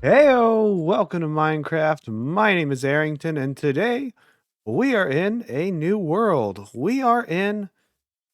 Heyo, welcome to Minecraft. My name is Aerington, and today we are in a new world. We are in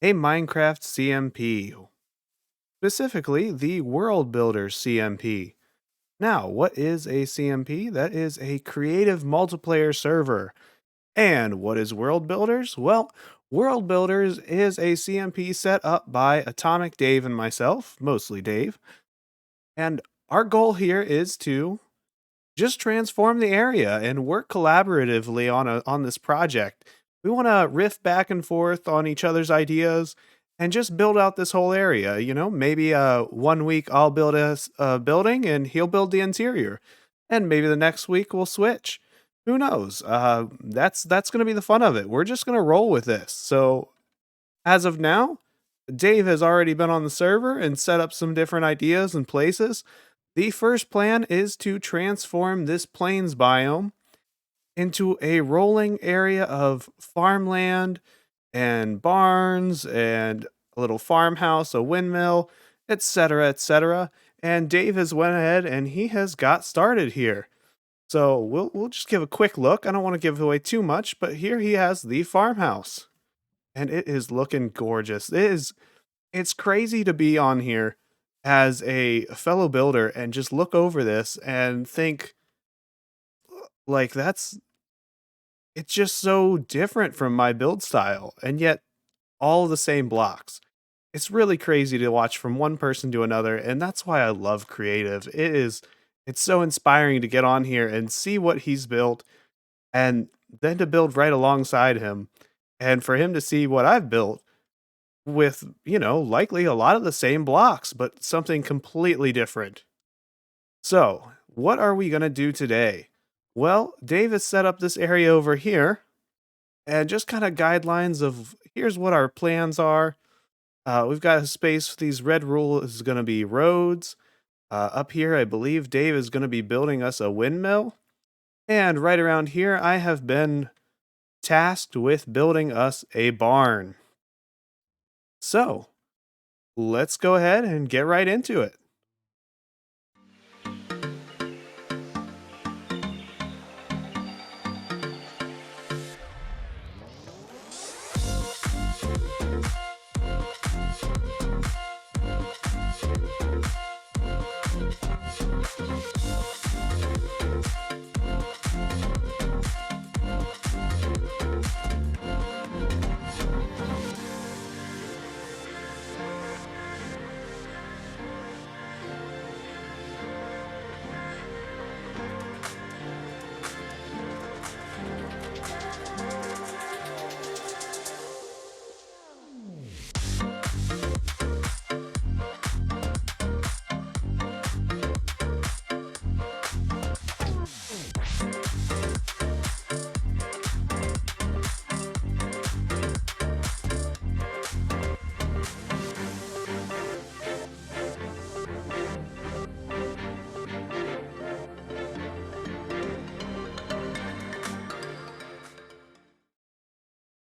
a Minecraft CMP, specifically the World Builder CMP. Now, what is a CMP? That is a creative multiplayer server. And what is World Builders? Well, World Builders is a CMP set up by Atomic Dave and myself, mostly Dave. And our goal here is to just transform the area and work collaboratively on this project. We want to riff back and forth on each other's ideas and just build out this whole area. Maybe one week I'll build a building and he'll build the interior, and maybe the next week we'll switch. Who knows? That's going to be the fun of it. We're just going to roll with this. So as of now, Dave has already been on the server and set up some different ideas and places. The first plan is to transform this plains biome into a rolling area of farmland and barns and a little farmhouse, a windmill, etc., etc. And Dave has went ahead and he has got started here. So we'll just give a quick look. I don't want to give away too much, but here he has the farmhouse. And it is looking gorgeous. It's crazy to be on here as a fellow builder and just look over this and think like it's just so different from my build style, and yet all the same blocks. It's really crazy to watch from one person to another, and that's why I love creative. It's so inspiring to get on here and see what he's built and then to build right alongside him, and for him to see what I've built with, likely a lot of the same blocks, but something completely different. So, what are we going to do today? Well, Dave has set up this area over here and just kind of guidelines of here's what our plans are. We've got a space, these red rule is going to be roads. Up here, I believe Dave is going to be building us a windmill. And right around here, I have been tasked with building us a barn. So, let's go ahead and get right into it.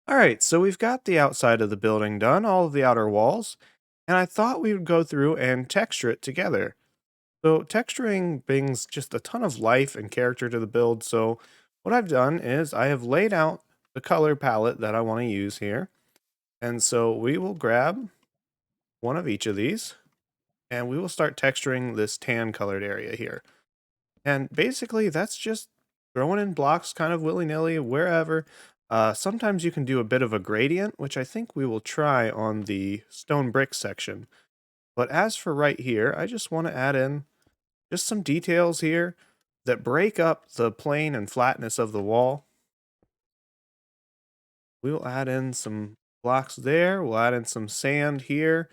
All right, so we've got the outside of the building done, all of the outer walls, and I thought we would go through and texture it together. So texturing brings just a ton of life and character to the build. So what I've done is I have laid out the color palette that I want to use here. And so we will grab one of each of these and we will start texturing this tan colored area here. And basically that's just throwing in blocks kind of willy-nilly wherever. Sometimes you can do a bit of a gradient, which I think we will try on the stone brick section. But as for right here, I just want to add in just some details here that break up the plane and flatness of the wall. We'll add in some blocks there. We'll add in some sand here.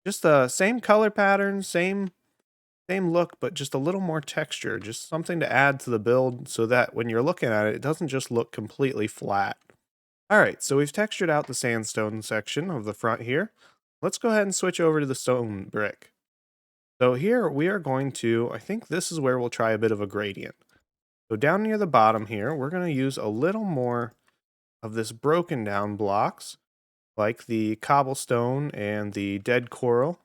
Just the same color pattern, same look, but just a little more texture. Just something to add to the build so that when you're looking at it, it doesn't just look completely flat. All right, so we've textured out the sandstone section of the front here. Let's go ahead and switch over to the stone brick. So here we are going to, I think this is where we'll try a bit of a gradient. So down near the bottom here, we're going to use a little more of this broken down blocks, like the cobblestone and the dead coral,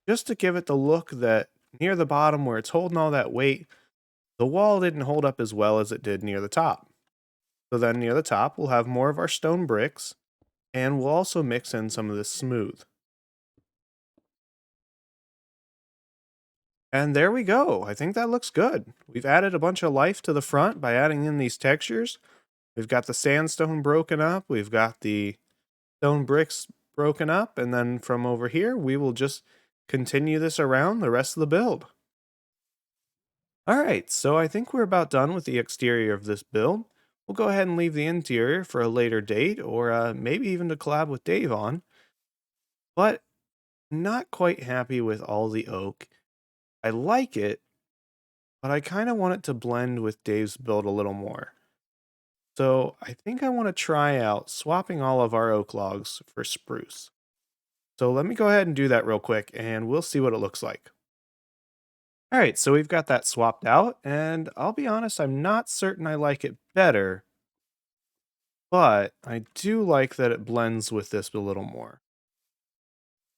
just to give it the look that near the bottom where it's holding all that weight, the wall didn't hold up as well as it did near the top. So then near the top, we'll have more of our stone bricks, and we'll also mix in some of this smooth. And there we go. I think that looks good. We've added a bunch of life to the front by adding in these textures. We've got the sandstone broken up. We've got the stone bricks broken up. And then from over here, we will just continue this around the rest of the build. All right, so I think we're about done with the exterior of this build. We'll go ahead and leave the interior for a later date or maybe even to collab with Dave on. But not quite happy with all the oak. I like it, but I kind of want it to blend with Dave's build a little more. So I think I want to try out swapping all of our oak logs for spruce. So let me go ahead and do that real quick and we'll see what it looks like. All right, so we've got that swapped out, and I'll be honest, I'm not certain I like it better, but I do like that it blends with this a little more.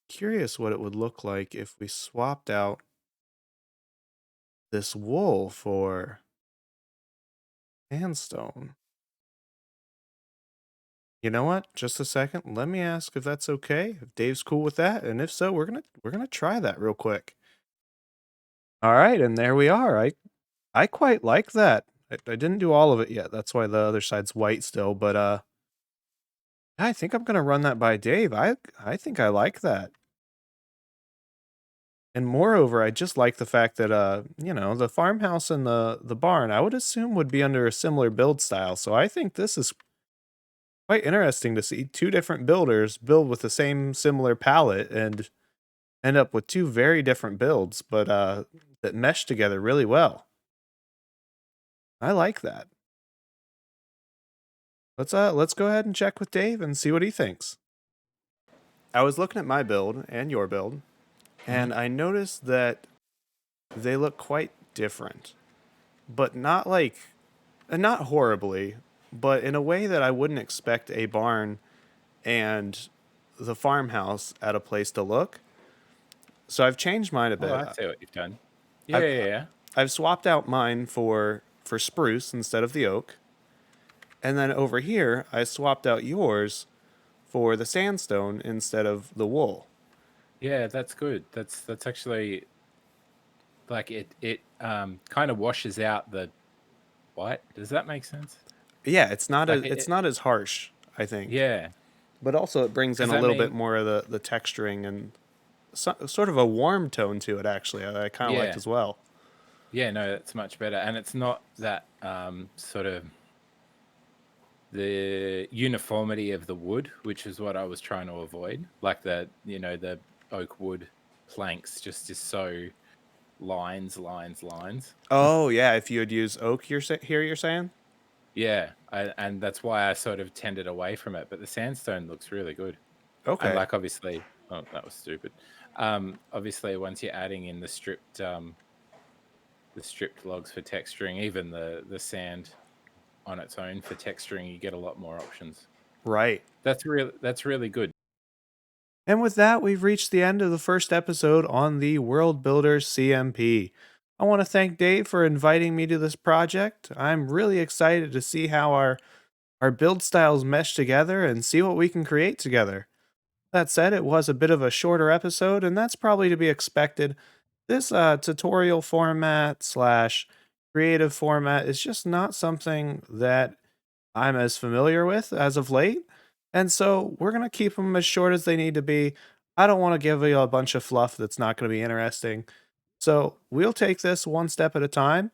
Curious what it would look like if we swapped out this wool for sandstone. You know what? Just a second. Let me ask if that's okay. If Dave's cool with that, and if so, we're gonna try that real quick. All right, and there we are. I quite like that. I didn't do all of it yet. That's why the other side's white still. But I think I'm gonna run that by Dave. I think I like that. And moreover, I just like the fact that the farmhouse and the barn, I would assume would be under a similar build style. So I think this is quite interesting to see two different builders build with the same similar palette and end up with two very different builds, but that mesh together really well. I like that. Let's go ahead and check with Dave and see what he thinks. I was looking at my build and your build, Mhm. and I noticed that they look quite different, but not like not horribly, but in a way that I wouldn't expect a barn and the farmhouse at a place to look. So I've changed mine a Oh, bit. I see what you've done. Yeah, I've yeah, yeah. I've swapped out mine for spruce instead of the oak. And then over here, I swapped out yours for the sandstone instead of the wool. Yeah, that's good. That's actually like it kind of washes out the white. Does that make sense? Yeah, it's not Like as it's not as harsh, I think. yeah, But also it brings in because a I little bit mean, more of the texturing and sort of a warm tone to it actually. I kind of liked yeah. as well. Yeah, no, that's much better. And it's not that sort of the uniformity of the wood, which is what I was trying to avoid. Like the oak wood planks just is so lines, lines, lines. Oh yeah, if you had used oak, you're saying? Yeah, and that's why I sort of tended away from it. But the sandstone looks really good, and Okay. like obviously, oh, that was stupid. Obviously, once you're adding in the stripped logs for texturing, even the sand on its own for texturing, you get a lot more options. Right. That's really good. And with that, we've reached the end of the first episode on the World Builder CMP. I want to thank Dave for inviting me to this project. I'm really excited to see how our build styles mesh together and see what we can create together. That said, it was a bit of a shorter episode, and that's probably to be expected. This tutorial format slash creative format is just not something that I'm as familiar with as of late. And so we're going to keep them as short as they need to be. I don't want to give you a bunch of fluff that's not going to be interesting. So we'll take this one step at a time.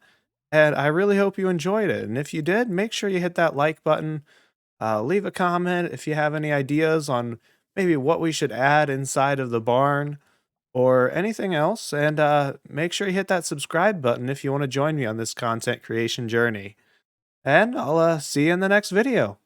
And I really hope you enjoyed it. And if you did, make sure you hit that like button. Leave a comment if you have any ideas on maybe what we should add inside of the barn or anything else. And make sure you hit that subscribe button if you want to join me on this content creation journey. And I'll see you in the next video.